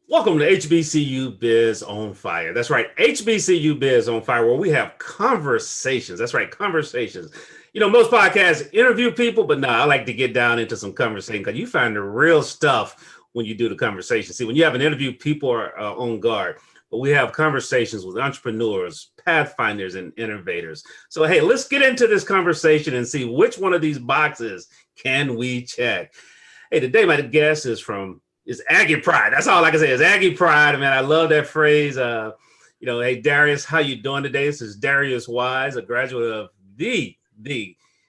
Welcome to HBCU Biz on Fire. That's right, HBCU Biz on Fire, where we have conversations. That's right, conversations. You know, most podcasts interview people, but I like to get down into some conversation because you find the real stuff when you do the conversation. See, when you have an interview, people are on guard, but we have conversations with entrepreneurs, pathfinders, and innovators. So, hey, let's get into this conversation and see which one of these boxes can we check. Hey, today my guest is Aggie Pride. That's all I can say is Aggie Pride, man. I love that phrase. Hey, Darius, how you doing today? This is Darius Wise, a graduate of the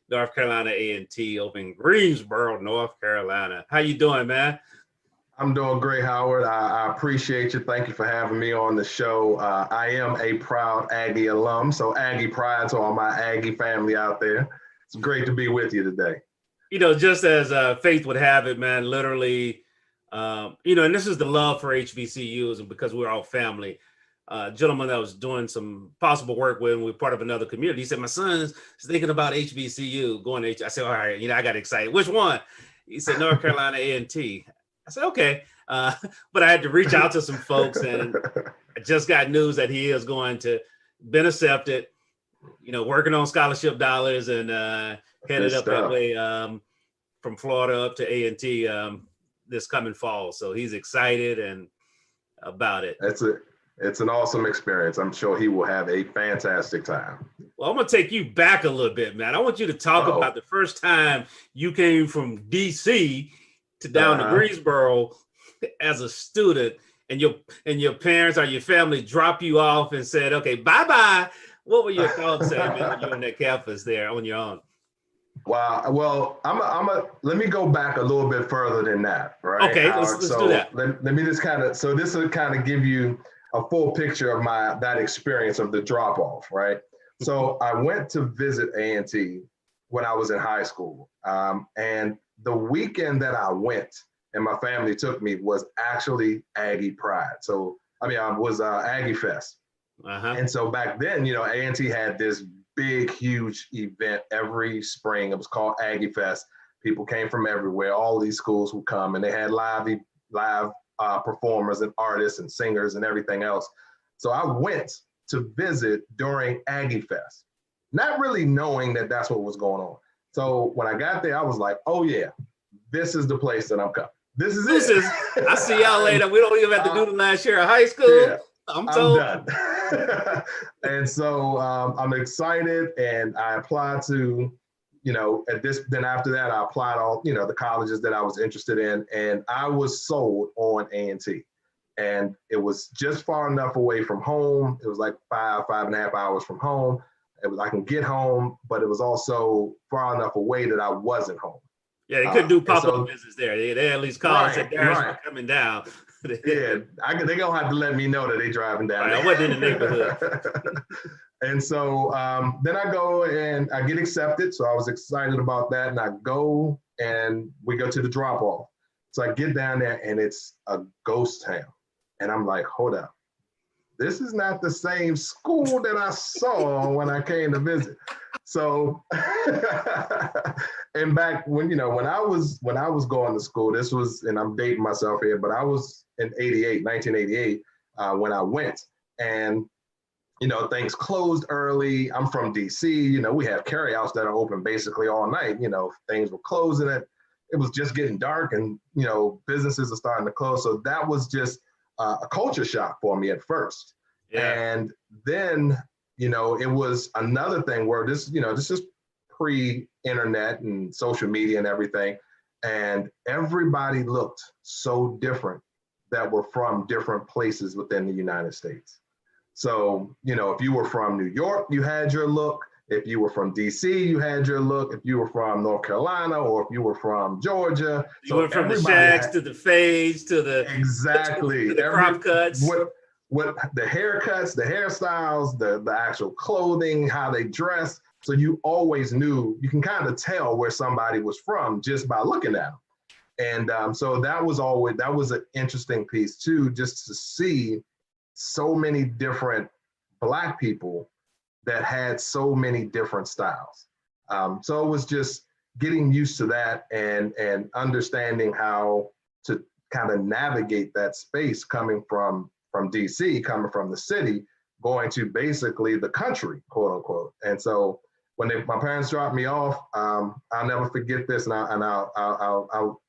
North Carolina A&T over in Greensboro, North Carolina. How you doing, man? I'm doing great, Howard. I appreciate you. Thank you for having me on the show. I am a proud Aggie alum, so Aggie Pride to all my Aggie family out there. It's great to be with you today. You know, just as Faith would have it, man, literally, and this is the love for HBCUs, and because we're all family. Gentleman that was doing some possible work with, and we're part of another community. He said, my son's thinking about HBCU, going to I said, all right, I got excited. Which one? He said, North Carolina A&T. I said, okay. But I had to reach out to some folks, and I just got news that he is going to been accepted, working on scholarship dollars and headed up that way from Florida up to A&T this coming fall. So he's excited and about it. It's an awesome experience. I'm sure he will have a fantastic time. Well, I'm going to take you back a little bit, man. I want you to talk about the first time you came from DC to down to Greensboro as a student, and your parents or your family dropped you off and said, okay, bye-bye. What were your thoughts when you were on that campus there on your own? Wow. Well, let me go back a little bit further than that, right? Okay, let's do that. Let me just this will kind of give you a full picture of that experience of the drop off, right? So I went to visit A&T when I was in high school. And the weekend that I went and my family took me was actually Aggie Pride. So, was Aggie Fest. And so back then, A&T had this big, huge event every spring. It was called Aggie Fest. People came from everywhere. All these schools would come, and they had live performers and artists and singers and everything else. So I went to visit during Aggie Fest, not really knowing that that's what was going on. So when I got there, I was like, oh yeah, this is the place that I'm coming. This is it. I see y'all later. We don't even have to do the last year of high school. Yeah, I'm done. And so I'm excited, and I applied to, then after that, I applied all, the colleges that I was interested in, and I was sold on A&T. And it was just far enough away from home. It was like 5.5 hours from home. I can get home, but it was also far enough away that I wasn't home. Yeah, they couldn't do pop-up visits there. They at least called and said, Darius, we're coming down. Yeah, they're going to have to let me know that they're driving down. I wasn't in the neighborhood. And so then I go and I get accepted. So I was excited about that. And I go and we go to the drop-off. So I get down there and it's a ghost town. And I'm like, hold up. This is not the same school that I saw when I came to visit. So, and back when, when I was going to school, this was, and I'm dating myself here, but I was in 1988, when I went, and, things closed early. I'm from DC, we have carryouts that are open basically all night, things were closing it was just getting dark, and, businesses are starting to close. So that was just a culture shock for me at first. Yeah. And then, it was another thing where this is pre-internet and social media and everything. And everybody looked so different that were from different places within the United States. So, if you were from New York, you had your look. If you were from DC, you had your look. If you were from North Carolina, or if you were from Georgia. You went from the shacks to the fades to the exactly to the crop cuts. What the haircuts, the hairstyles, the actual clothing, how they dress. So you always knew, you can kind of tell where somebody was from just by looking at them. And so that was an interesting piece too, just to see so many different Black people that had so many different styles. So it was just getting used to that and understanding how to kind of navigate that space coming from DC, coming from the city, going to basically the country, quote unquote. And so when my parents dropped me off, I'll never forget this, and I'll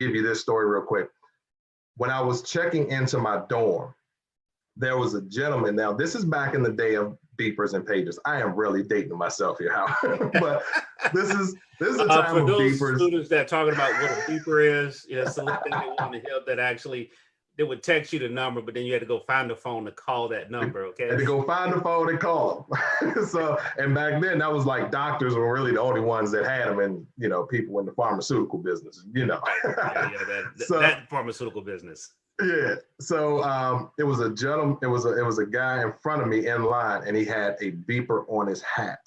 give you this story real quick. When I was checking into my dorm, there was a gentleman. Now, this is back in the day of beepers and pagers. I am really dating myself here, Howard. But this is a time for of those beepers. Students that are talking about what a beeper is, it's the little thing they want to help that actually they would text you the number, but then you had to go find the phone to call that number. Okay. Had to go find the phone and call them. So, and back then that was like doctors were really the only ones that had them, and people in the pharmaceutical business. That pharmaceutical business. Yeah. So it was a gentleman. It was a guy in front of me in line, and he had a beeper on his hat,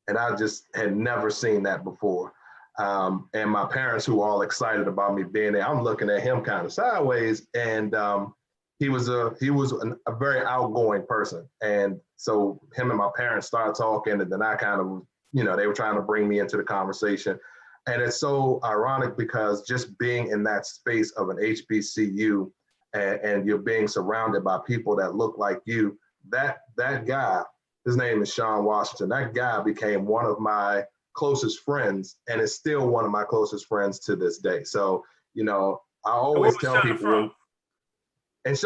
and I just had never seen that before. And my parents, who were all excited about me being there, I'm looking at him kind of sideways, and he was a very outgoing person. And so him and my parents started talking, and then I kind of, they were trying to bring me into the conversation. And it's so ironic because just being in that space of an HBCU and you're being surrounded by people that look like you, that guy, his name is Sean Washington, that guy became one of my closest friends, and is still one of my closest friends to this day. So, I always tell people. And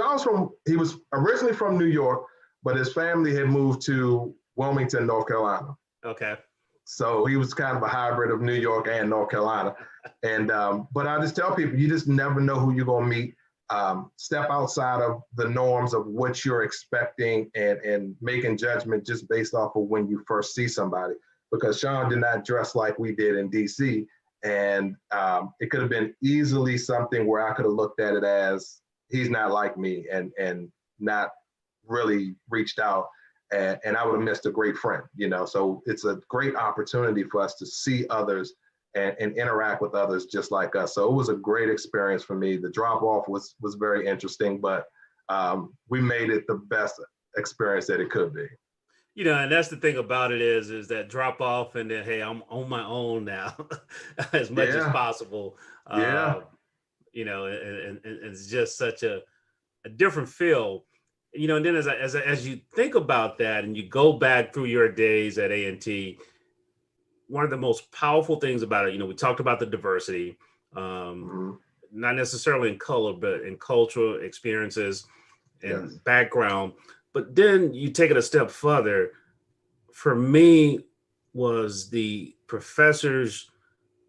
he was originally from New York, but his family had moved to Wilmington, North Carolina. Okay. So he was kind of a hybrid of New York and North Carolina. And, but I just tell people, you just never know who you're gonna meet. Step outside of the norms of what you're expecting and making judgment just based off of when you first see somebody. Because Sean did not dress like we did in DC. And it could have been easily something where I could have looked at it as he's not like me and not really reached out. And I would have missed a great friend, So it's a great opportunity for us to see others and interact with others just like us. So it was a great experience for me. The drop off was very interesting, but we made it the best experience that it could be. And that's the thing about it is that drop off and then, hey, I'm on my own now as much as possible. And it's just such a different feel. And then as you think about that and you go back through your days at A&T, one of the most powerful things about it, we talked about the diversity, not necessarily in color, but in cultural experiences and background. But then you take it a step further. For me, was the professors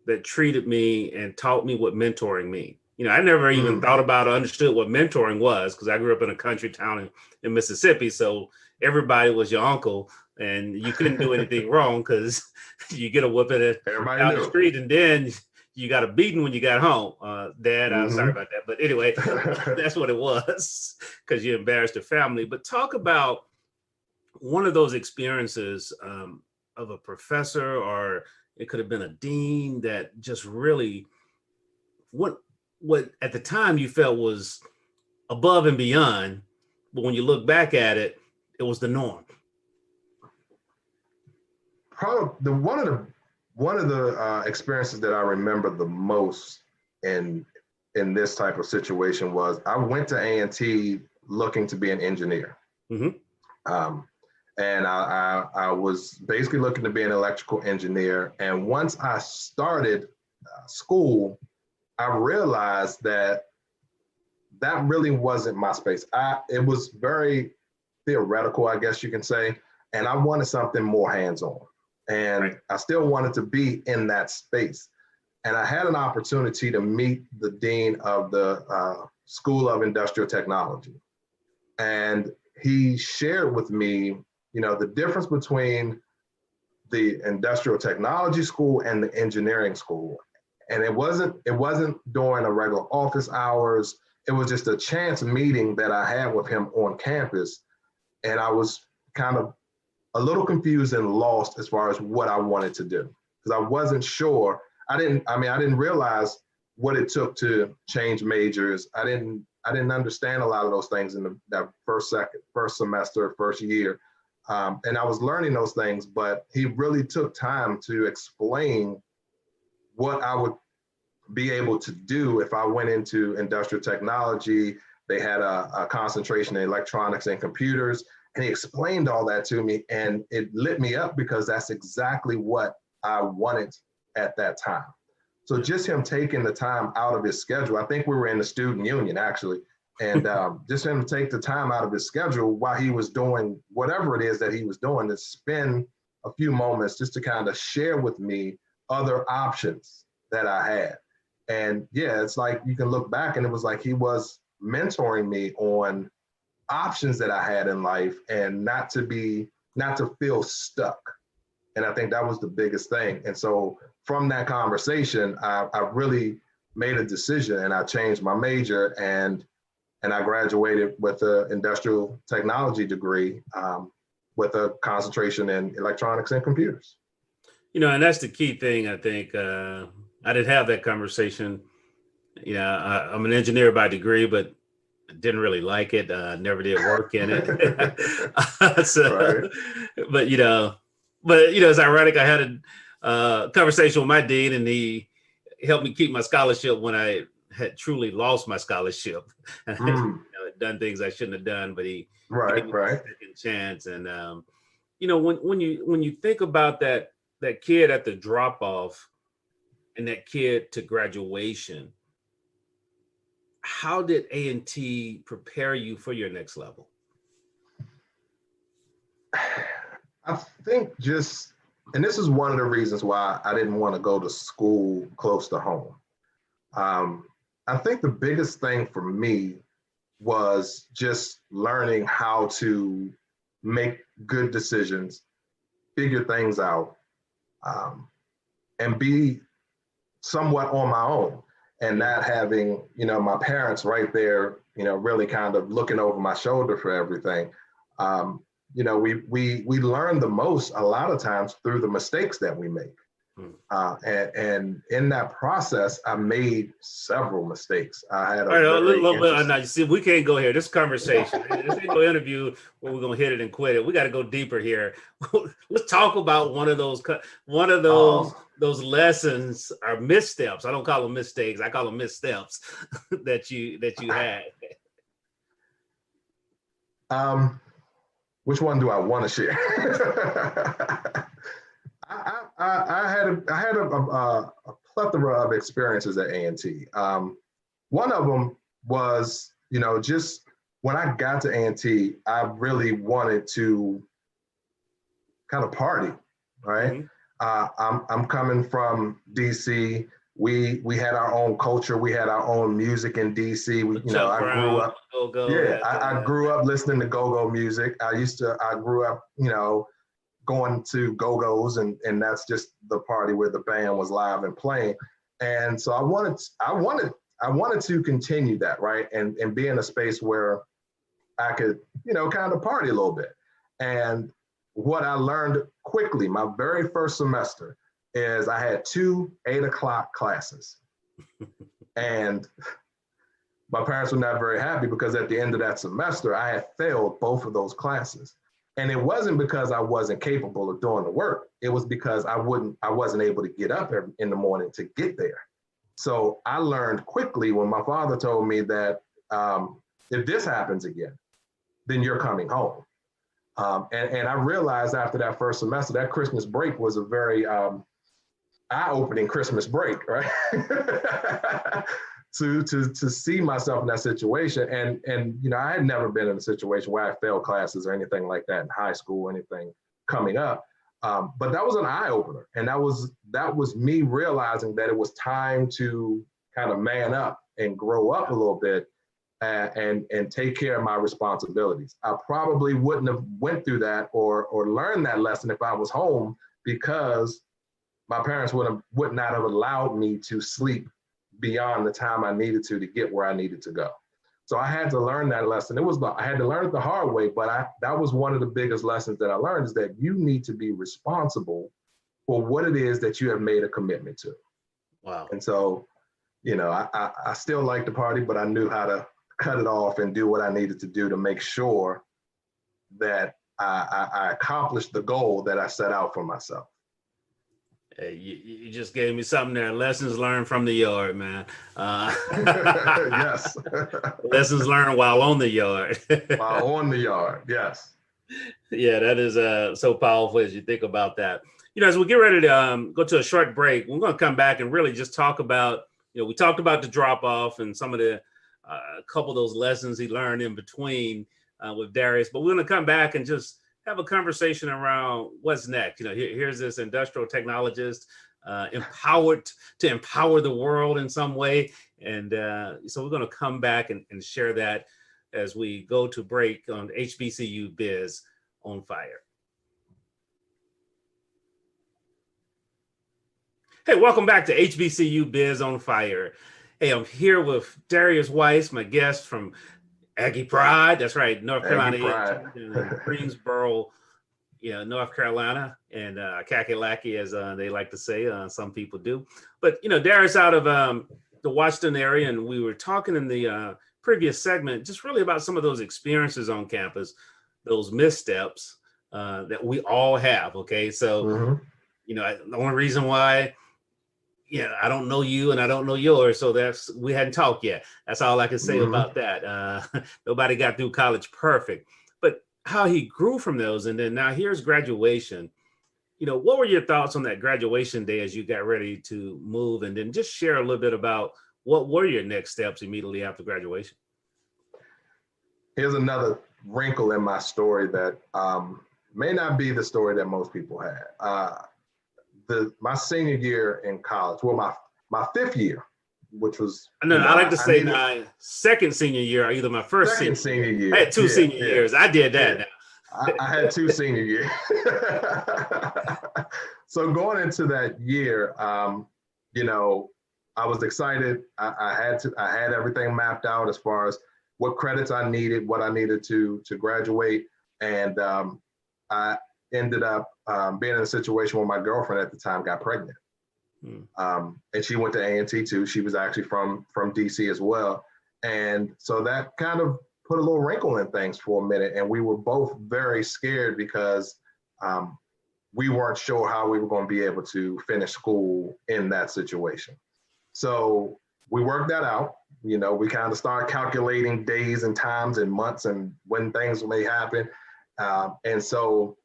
that treated me and taught me what mentoring means. I never even thought about or understood what mentoring was because I grew up in a country town in Mississippi. So everybody was your uncle and you couldn't do anything wrong because you get a whooping down the street and then you got a beating when you got home. Dad, I'm sorry about that. But anyway, that's what it was because you embarrassed your family. But talk about one of those experiences of a professor, or it could have been a dean that just really, what at the time you felt was above and beyond, but when you look back at it, it was the norm. Probably one of the experiences that I remember the most in this type of situation was I went to A&T looking to be an engineer. And I was basically looking to be an electrical engineer. And once I started school, I realized that really wasn't my space. It was very theoretical, I guess you can say. And I wanted something more hands-on. And I still wanted to be in that space. And I had an opportunity to meet the dean of the School of Industrial Technology. And he shared with me, the difference between the industrial technology school and the engineering school. And it wasn't during a regular office hours. It was just a chance meeting that I had with him on campus. And I was kind of a little confused and lost as far as what I wanted to do. Because I wasn't sure. I didn't realize what it took to change majors. I didn't understand a lot of those things in that first semester, first year. And I was learning those things, but he really took time to explain what I would be able to do if I went into industrial technology. They had a concentration in electronics and computers, and he explained all that to me, and it lit me up because that's exactly what I wanted at that time. So just him taking the time out of his schedule, I think we were in the student union actually, and just him to take the time out of his schedule while he was doing whatever it is that he was doing, to spend a few moments just to kind of share with me other options that I had. And yeah, it's like you can look back and it was like he was mentoring me on options that I had in life, and not to feel stuck. And I think that was the biggest thing. And so from that conversation, I really made a decision, and I changed my major, and I graduated with an industrial technology degree with a concentration in electronics and computers. You know, and that's the key thing. I think I didn't have that conversation. You know, I'm an engineer by degree, but didn't really like it. Never did work in it. So, right. But you know, it's ironic. I had a conversation with my dean, and he helped me keep my scholarship when I had truly lost my scholarship. You know, done things I shouldn't have done, but he gave me a second chance. And you know, when you think about that kid at the drop off and that kid to graduation, how did A&T prepare you for your next level? I think just, and this is one of the reasons why I didn't want to go to school close to home. I think the biggest thing for me was just learning how to make good decisions, figure things out, and be somewhat on my own, and not having, you know, my parents right there, you know, really kind of looking over my shoulder for everything. You know, we learn the most a lot of times through the mistakes that we make. And in that process, I made several mistakes. I had a little bit. You see, we can't go here. This conversation, this ain't no interview where we're gonna hit it and quit it. We got to go deeper here. Let's talk about one of those lessons or missteps. I don't call them mistakes. I call them missteps that you had. Which one do I want to share? I had a plethora of experiences at A&T. One of them was, you know, just when I got to A&T, I really wanted to kind of party, right? I'm coming from DC. We had our own culture. We had our own music in DC. I grew up listening to go-go music. I grew up, you know, going to go-go's, and that's just the party where the band was live and playing. And so I wanted to continue that, right? And be in a space where I could, you know, kind of party a little bit. And what I learned quickly, my very first semester, is I had 2 8:00 classes. And my parents were not very happy because at the end of that semester, I had failed both of those classes. And it wasn't because I wasn't capable of doing the work. It was because I wasn't able to get up in the morning to get there. So I learned quickly when my father told me that if this happens again, then you're coming home. And I realized after that first semester, that Christmas break was a very eye-opening Christmas break, right? to see myself in that situation. And you know, I had never been in a situation where I failed classes or anything like that in high school or anything coming up. But that was an eye-opener. And that was me realizing that it was time to kind of man up and grow up a little bit and take care of my responsibilities. I probably wouldn't have went through that or learned that lesson if I was home, because my parents would not have allowed me to sleep beyond the time I needed to get where I needed to go. So I had to learn that lesson. I had to learn it the hard way, but that was one of the biggest lessons that I learned, is that you need to be responsible for what it is that you have made a commitment to. Wow. And so, you know, I still like to party, but I knew how to cut it off and do what I needed to do to make sure that I accomplished the goal that I set out for myself. Hey, you just gave me something there. Lessons learned from the yard, man. Yes. Lessons learned while on the yard. While on the yard, yes. Yeah, that is so powerful as you think about that. As we get ready to go to a short break, we're going to come back and really just talk about, we talked about the drop off and some of the a couple of those lessons he learned in between with Darius, but we're going to come back and just have a conversation around what's next. Here's this industrial technologist empowered to empower the world in some way. And so we're going to come back and share that as we go to break on HBCU Biz on Fire. Hey, welcome back to HBCU Biz on Fire. Hey, I'm here with Darius Weiss, my guest from Aggie Pride. That's right, North Carolina, Greensboro, North Carolina, and Kakalaki, as they like to say. Some people do. But, Darius out of the Washington area, and we were talking in the previous segment just really about some of those experiences on campus, those missteps that we all have. Okay, so, the only reason why I don't know you and I don't know yours. So we hadn't talked yet. That's all I can say about that. Nobody got through college perfect, but how he grew from those. And then now here's graduation. What were your thoughts on that graduation day as you got ready to move? And then just share a little bit about what were your next steps immediately after graduation? Here's another wrinkle in my story that may not be the story that most people had. My senior year in college, well, my fifth year, which was I like to say my second senior year, or either my first senior year. I had two senior years. I did that. I had two senior years. So going into that year, I was excited. I had everything mapped out as far as what credits I needed, what I needed to graduate, and I ended up being in a situation where my girlfriend at the time got pregnant. And she went to A&T too. She was actually from DC as well. And so that kind of put a little wrinkle in things for a minute. And we were both very scared because we weren't sure how we were going to be able to finish school in that situation. So we worked that out. We kind of started calculating days and times and months and when things may happen. And so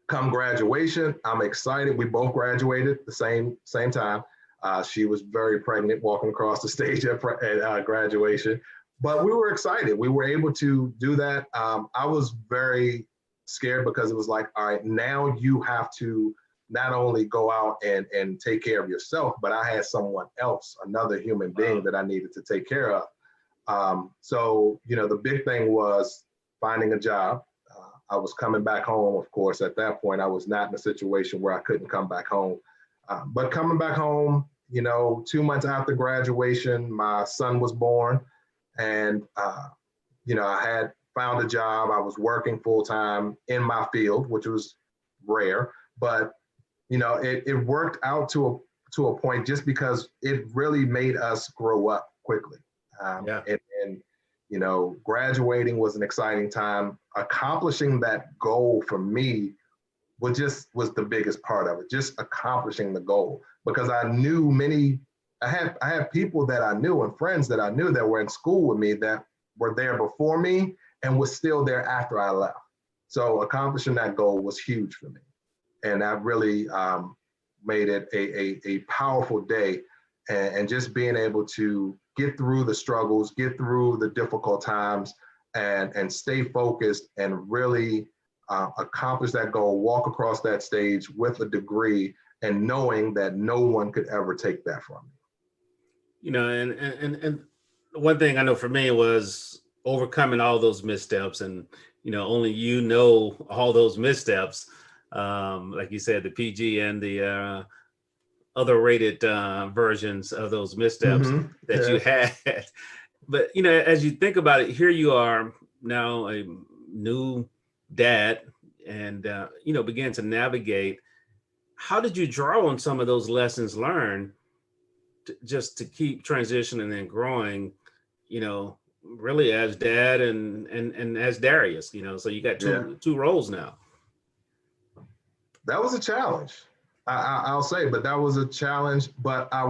come graduation, I'm excited. We both graduated at the same time. She was very pregnant walking across the stage at graduation, but we were excited. We were able to do that. I was very scared because it was like, all right, now you have to not only go out and take care of yourself, but I had someone else, another human being that I needed to take care of. So, the big thing was finding a job. I was coming back home, of course. At that point, I was not in a situation where I couldn't come back home. But coming back home, 2 months after graduation, my son was born. And, I had found a job. I was working full time in my field, which was rare. But, it worked out to a point just because it really made us grow up quickly. And graduating was an exciting time. Accomplishing that goal for me was the biggest part of it, just accomplishing the goal. Because I knew I had people that I knew and friends that I knew that were in school with me that were there before me and was still there after I left. So accomplishing that goal was huge for me. And that really made it a powerful day. And just being able to get through the struggles, get through the difficult times, and stay focused and really accomplish that goal, walk across that stage with a degree and knowing that no one could ever take that from me. And one thing I know for me was overcoming all those missteps, and only all those missteps, like you said, the PG and the other rated versions of those missteps that you had. But, as you think about it, here you are now a new dad and, began to navigate. How did you draw on some of those lessons learned just to keep transitioning and growing, really as dad and as Darius, so you got two roles now. That was a challenge. I'll say, but that was a challenge, but I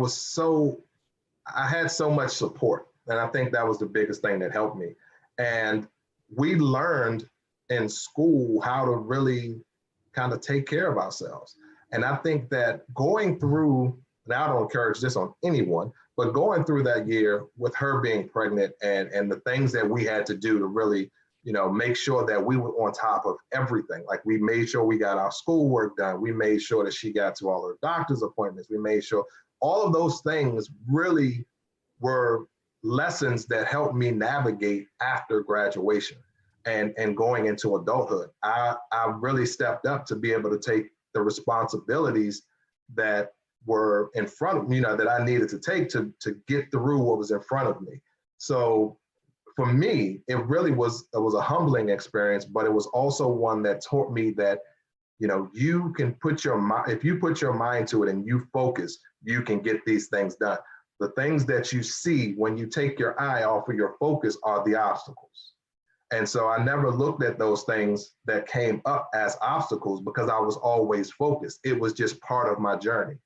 had so much support. And I think that was the biggest thing that helped me. And we learned in school how to really kind of take care of ourselves. And I think that going through, now I don't encourage this on anyone, but going through that year with her being pregnant and the things that we had to do to really, make sure that we were on top of everything. Like we made sure we got our schoolwork done. We made sure that she got to all her doctor's appointments. We made sure all of those things really were lessons that helped me navigate after graduation and going into adulthood. I really stepped up to be able to take the responsibilities that were in front of me, that I needed to take to get through what was in front of me. So for me, it was a humbling experience, but it was also one that taught me that, you can put your mind, if you put your mind to it and you focus, you can get these things done. The things that you see when you take your eye off of your focus are the obstacles. And so I never looked at those things that came up as obstacles because I was always focused. It was just part of my journey.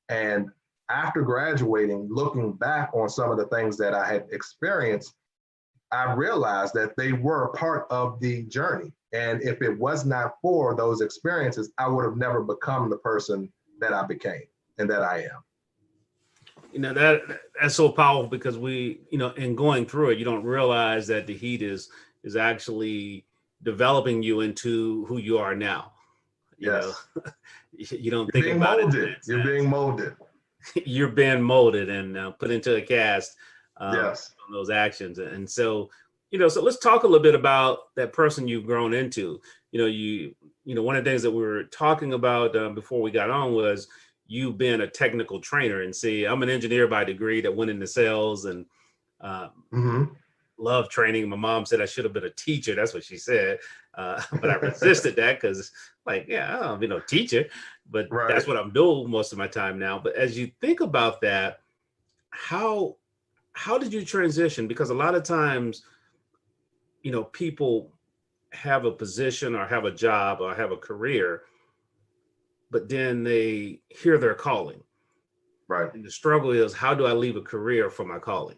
And after graduating, looking back on some of the things that I had experienced, I realized that they were part of the journey. And if it was not for those experiences, I would have never become the person that I became and that I am. That's so powerful because we, in going through it, you don't realize that the heat is actually developing you into who you are now. Yes. You don't think about it. You're being molded. You're being molded and put into a cast. Yes. On those actions. And so, so let's talk a little bit about that person you've grown into. One of the things that we were talking about before we got on was you being a technical trainer. And see, I'm an engineer by degree that went into sales and love training. My mom said I should have been a teacher. That's what she said. But I resisted that because I don't be no teacher, but That's what I'm doing most of my time now. But as you think about that, how did you transition? Because a lot of times, people have a position or have a job or have a career, but then they hear their calling. Right. And the struggle is, how do I leave a career for my calling?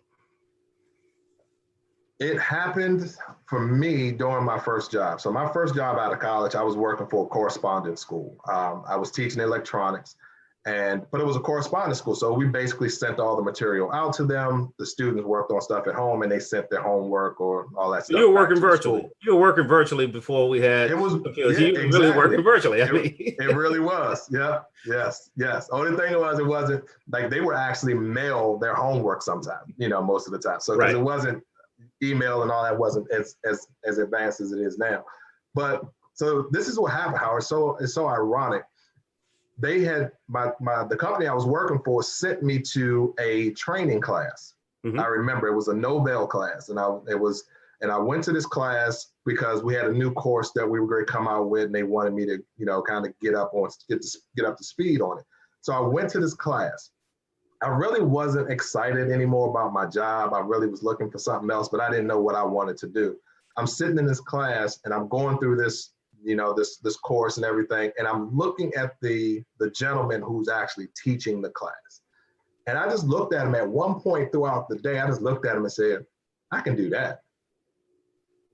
It happened for me during my first job. So my first job out of college, I was working for a correspondence school. I was teaching electronics, but it was a correspondence school. So we basically sent all the material out to them. The students worked on stuff at home and they sent their homework or all that stuff. You were working virtually. You were working virtually before we had. It was exactly. Really working virtually. It really was. Yeah. Yes. Only thing it wasn't like they would actually mail their homework sometimes, most of the time. So it wasn't email and all that wasn't as advanced as it is now. But so this is what happened, Howard. So it's so ironic. They had the company I was working for sent me to a training class. Mm-hmm. I remember it was a Nobel class, and I went to this class because we had a new course that we were going to come out with, and they wanted me to, kind of get up to speed on it. So I went to this class. I really wasn't excited anymore about my job. I really was looking for something else, but I didn't know what I wanted to do. I'm sitting in this class and I'm going through this, this course and everything. And I'm looking at the gentleman who's actually teaching the class. And I just looked at him at one point throughout the day. I just looked at him and said, I can do that.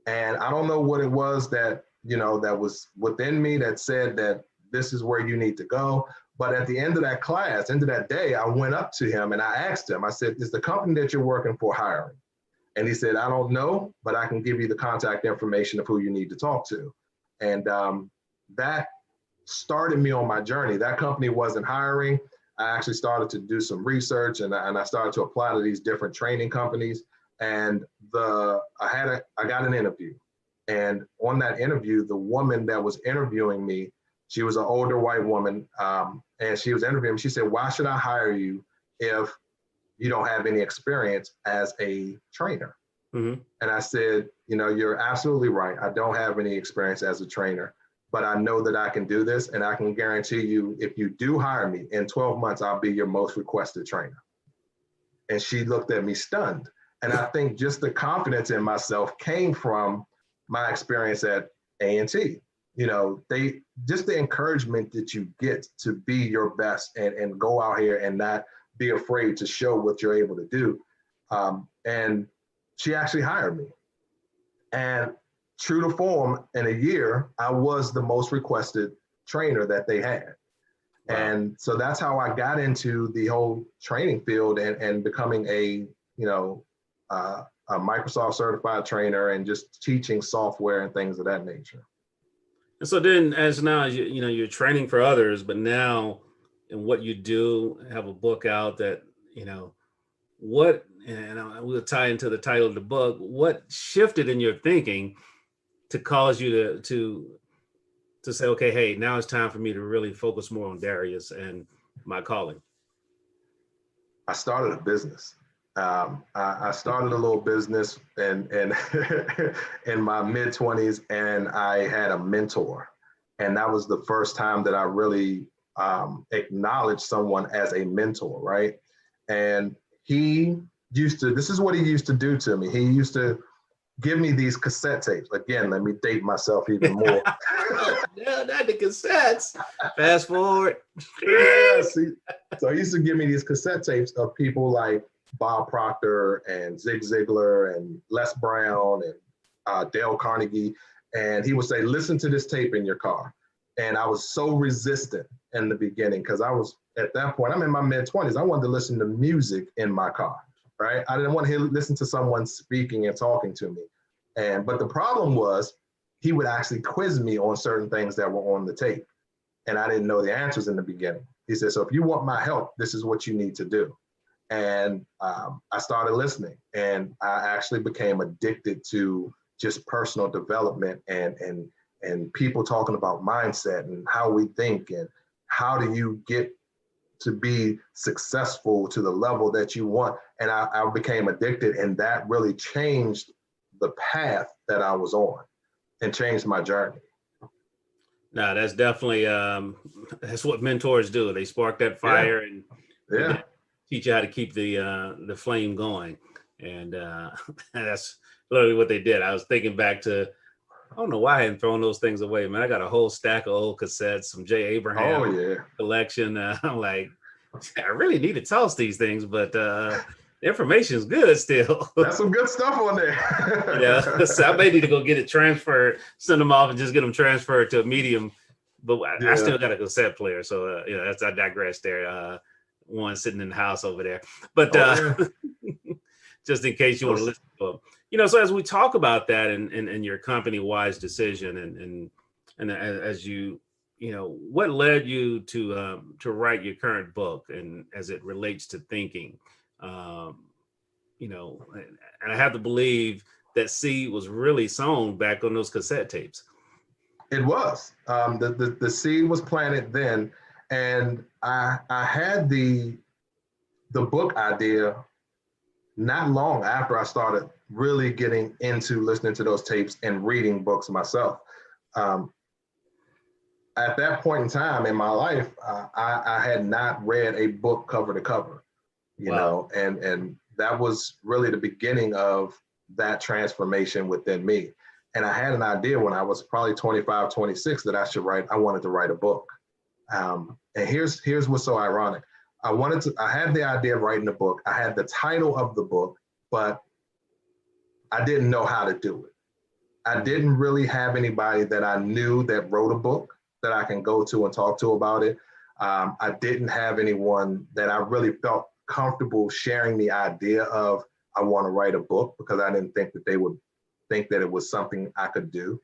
And I don't know what it was that, that was within me that said that this is where you need to go. But at the end of that class, end of that day, I went up to him and I asked him, I said, is the company that you're working for hiring? And he said, I don't know, but I can give you the contact information of who you need to talk to. And that started me on my journey. That company wasn't hiring. I actually started to do some research and I started to apply to these different training companies. And I got an interview. And on that interview, the woman that was interviewing me, she was an older white woman, and she was interviewing me. She said, why should I hire you if you don't have any experience as a trainer? Mm-hmm. And I said, you're absolutely right. I don't have any experience as a trainer, but I know that I can do this. And I can guarantee you, if you do hire me, in 12 months, I'll be your most requested trainer. And she looked at me stunned. And I think just the confidence in myself came from my experience at A&T. they just the encouragement that you get to be your best and go out here and not be afraid to show what you're able to do. And she actually hired me. And true to form, in a year, I was the most requested trainer that they had. Wow. And so that's how I got into the whole training field and becoming a Microsoft certified trainer and just teaching software and things of that nature. And so then, as now, you're training for others, but now in what you do, have a book out that, what, and we'll tie into the title of the book, what shifted in your thinking to cause you to say, okay, hey, now it's time for me to really focus more on Darius and my calling? I started a business. I started a little business in in my mid-20s, and I had a mentor. And that was the first time that I really acknowledged someone as a mentor, right? And this is what he used to do to me. He used to give me these cassette tapes. Again, let me date myself even more. No, not the cassettes. Fast forward. Yeah, see, so he used to give me these cassette tapes of people like Bob Proctor and Zig Ziglar and Les Brown and Dale Carnegie. And he would say, listen to this tape in your car. And I was so resistant in the beginning because I was, at that point, I'm in my mid-20s. I wanted to listen to music in my car, right? I didn't want to listen to someone speaking and talking to me. But the problem was he would actually quiz me on certain things that were on the tape. And I didn't know the answers in the beginning. He said, so if you want my help, this is what you need to do. And I started listening, and I actually became addicted to just personal development and people talking about mindset and how we think and how do you get to be successful to the level that you want. And I became addicted, and that really changed the path that I was on and changed my journey. No, that's definitely, that's what mentors do. They spark that fire and teach you how to keep the flame going. And that's literally what they did. I was thinking back to, I don't know why I hadn't thrown those things away, man. I got a whole stack of old cassettes, some Jay Abraham collection. I'm like, I really need to toss these things, but the information is good still. That's some good stuff on there. So I may need to go get it transferred, send them off and just get them transferred to a medium. But I still got a cassette player. So, I digress there. One sitting in the house over there. But just in case you want to listen to them. So as we talk about that and your company-wise decision and as you, what led you to write your current book and as it relates to thinking, and I have to believe that seed was really sown back on those cassette tapes. It was. The seed was planted then, and I had the book idea not long after I started really getting into listening to those tapes and reading books myself. At that point in time in my life, I had not read a book cover to cover, you know, and that was really the beginning of that transformation within me. And I had an idea when I was probably 25, 26 that I wanted to write a book. And here's what's so ironic. I had the idea of writing a book. I had the title of the book, but I didn't know how to do it. I didn't really have anybody that I knew that wrote a book that I can go to and talk to about it. I didn't have anyone that I really felt comfortable sharing the idea of, I want to write a book, because I didn't think that they would think that it was something I could do.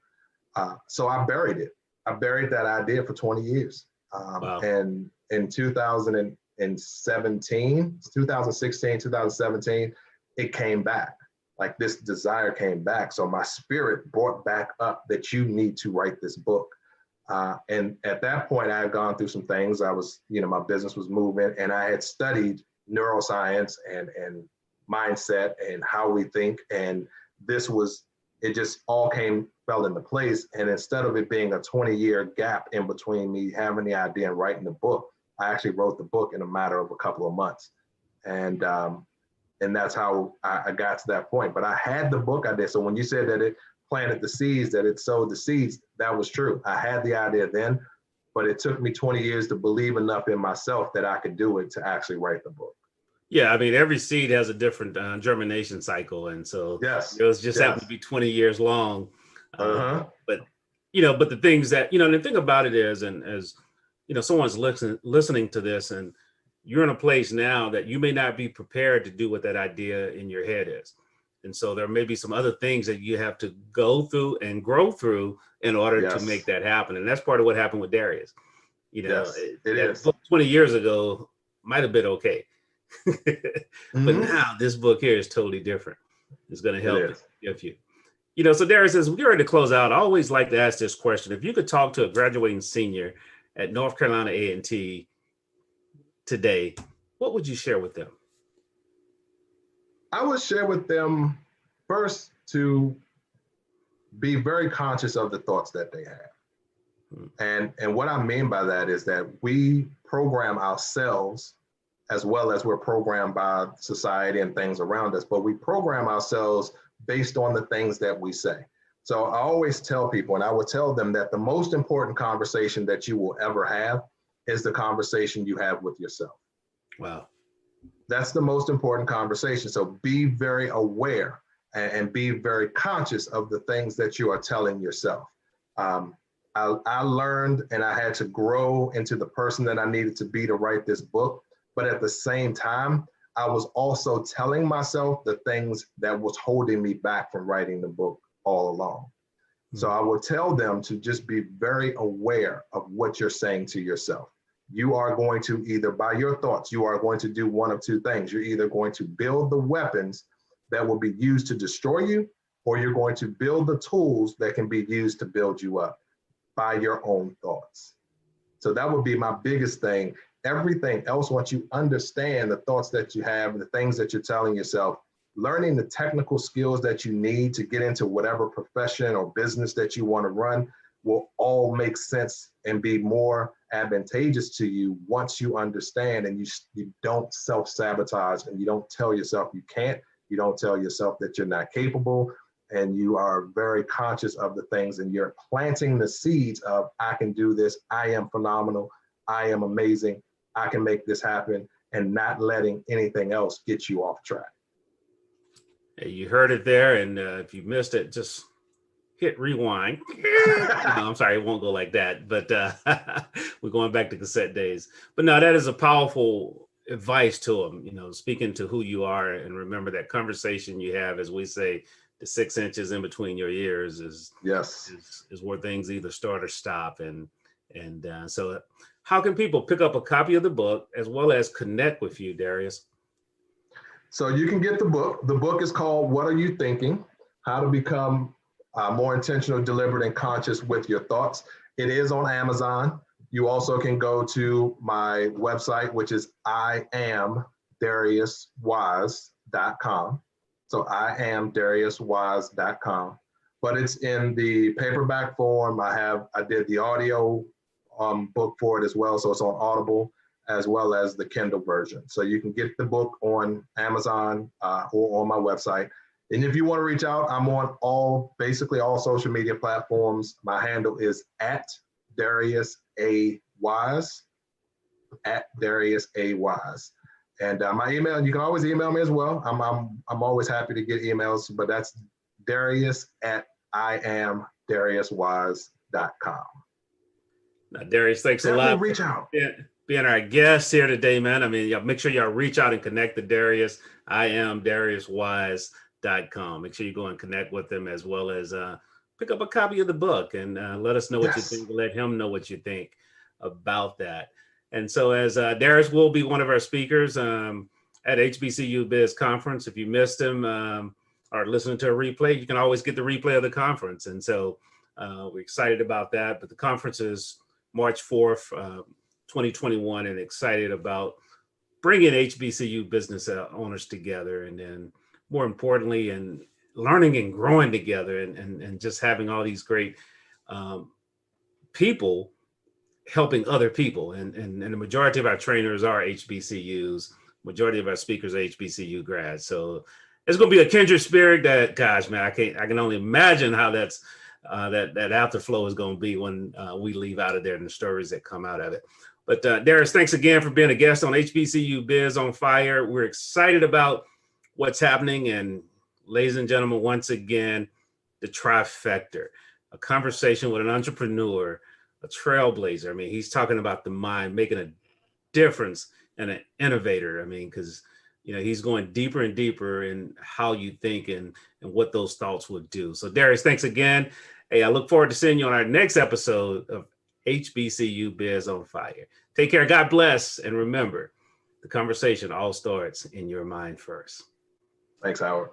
So I buried it. I buried that idea for 20 years. And in 2016, 2017, it came back. Like, this desire came back. So my spirit brought back up that you need to write this book. And at that point, I had gone through some things. I was, my business was moving, and I had studied neuroscience and mindset and how we think. And it just all fell into place. And instead of it being a 20-year gap in between me having the idea and writing the book, I actually wrote the book in a matter of a couple of months. And that's how I got to that point. But I had the book idea. So when you said that planted the seeds, that it sowed the seeds. That was true. I had the idea then, but it took me 20 years to believe enough in myself that I could do it to actually write the book. Yeah, I mean, every seed has a different germination cycle, and so Yes, it was just happened to be 20 years long. But but the things that the thing about it is, and as someone's listening to this, and you're in a place now that you may not be prepared to do what that idea in your head is, and so there may be some other things that you have to go through and grow through in order to make that happen, and that's part of what happened with Darius. It is. Book 20 years ago might have been okay. But now this book here is totally different. It's going to help you. So Darius, as we get ready to close out, I always like to ask this question. If you could talk to a graduating senior at North Carolina A&T today, what would you share with them? I would share with them first to be very conscious of the thoughts that they have. And what I mean by that is that we program ourselves as well as we're programmed by society and things around us, but we program ourselves based on the things that we say. So I always tell people, and I will tell them, that the most important conversation that you will ever have is the conversation you have with yourself. Wow. That's the most important conversation. So be very aware and be very conscious of the things that you are telling yourself. I learned, and I had to grow into the person that I needed to be to write this book. But at the same time, I was also telling myself the things that was holding me back from writing the book all along. So I would tell them to just be very aware of what you're saying to yourself. You are going to either, by your thoughts, you are going to do one of two things. You're either going to build the weapons that will be used to destroy you, or you're going to build the tools that can be used to build you up by your own thoughts. So that would be my biggest thing. Everything else, once you understand the thoughts that you have and the things that you're telling yourself, learning the technical skills that you need to get into whatever profession or business that you want to run will all make sense and be more advantageous to you once you understand, and you don't self-sabotage, and you don't tell yourself you can't, you don't tell yourself that you're not capable, and you are very conscious of the things, and you're planting the seeds of, I can do this, I am phenomenal, I am amazing, I can make this happen, and not letting anything else get you off track. Hey, you heard it there, and if you missed it, just hit rewind. No, I'm sorry, it won't go like that, but we're going back to cassette days. But no, that is a powerful advice to them, speaking to who you are, and remember that conversation you have, as we say, the 6 inches in between your ears is where things either start or stop. And so how can people pick up a copy of the book as well as connect with you, Darius? So you can get the book. The book is called What Are You Thinking? How to Become More Intentional, Deliberate, and Conscious with Your Thoughts. It is on Amazon. You also can go to my website, which is IamDariusWise.com. So IamDariusWise.com. But it's in the paperback form. I did the audio book for it as well. So it's on Audible, as well as the Kindle version. So you can get the book on Amazon or on my website. And if you want to reach out, I'm on basically all social media platforms. My handle is @DariusAWise, @DariusAWise. And my email, you can always email me as well. I'm always happy to get emails, but that's Darius@IamDariusWise.com. Now, Darius, thanks a lot. Reach out. Being our guest here today, man. I mean, make sure y'all reach out and connect to Darius. IamDariusWise.com. Make sure you go and connect with them, as well as pick up a copy of the book and let us know what you think. Let him know what you think about that. And so, as Darius will be one of our speakers at HBCUBiz Conference. If you missed him or listening to a replay, you can always get the replay of the conference. And so we're excited about that. But the conference is March 4th, 2021, and excited about bringing HBCU business owners together, and then more importantly, and learning and growing together, and just having all these great people helping other people. And the majority of our trainers are HBCUs, majority of our speakers are HBCU grads. So it's going to be a kindred spirit that, gosh, man, I can only imagine how that's that afterflow is going to be when we leave out of there and the stories that come out of it. But Darius, thanks again for being a guest on HBCU Biz on Fire. We're excited about what's happening. And ladies and gentlemen, once again, the trifecta, a conversation with an entrepreneur, a trailblazer. I mean, he's talking about the mind, making a difference, and an innovator. I mean, because he's going deeper and deeper in how you think and what those thoughts would do. So Darius, thanks again. Hey, I look forward to seeing you on our next episode of HBCU Biz on Fire. Take care. God bless. And remember, the conversation all starts in your mind first. Thanks, Howard.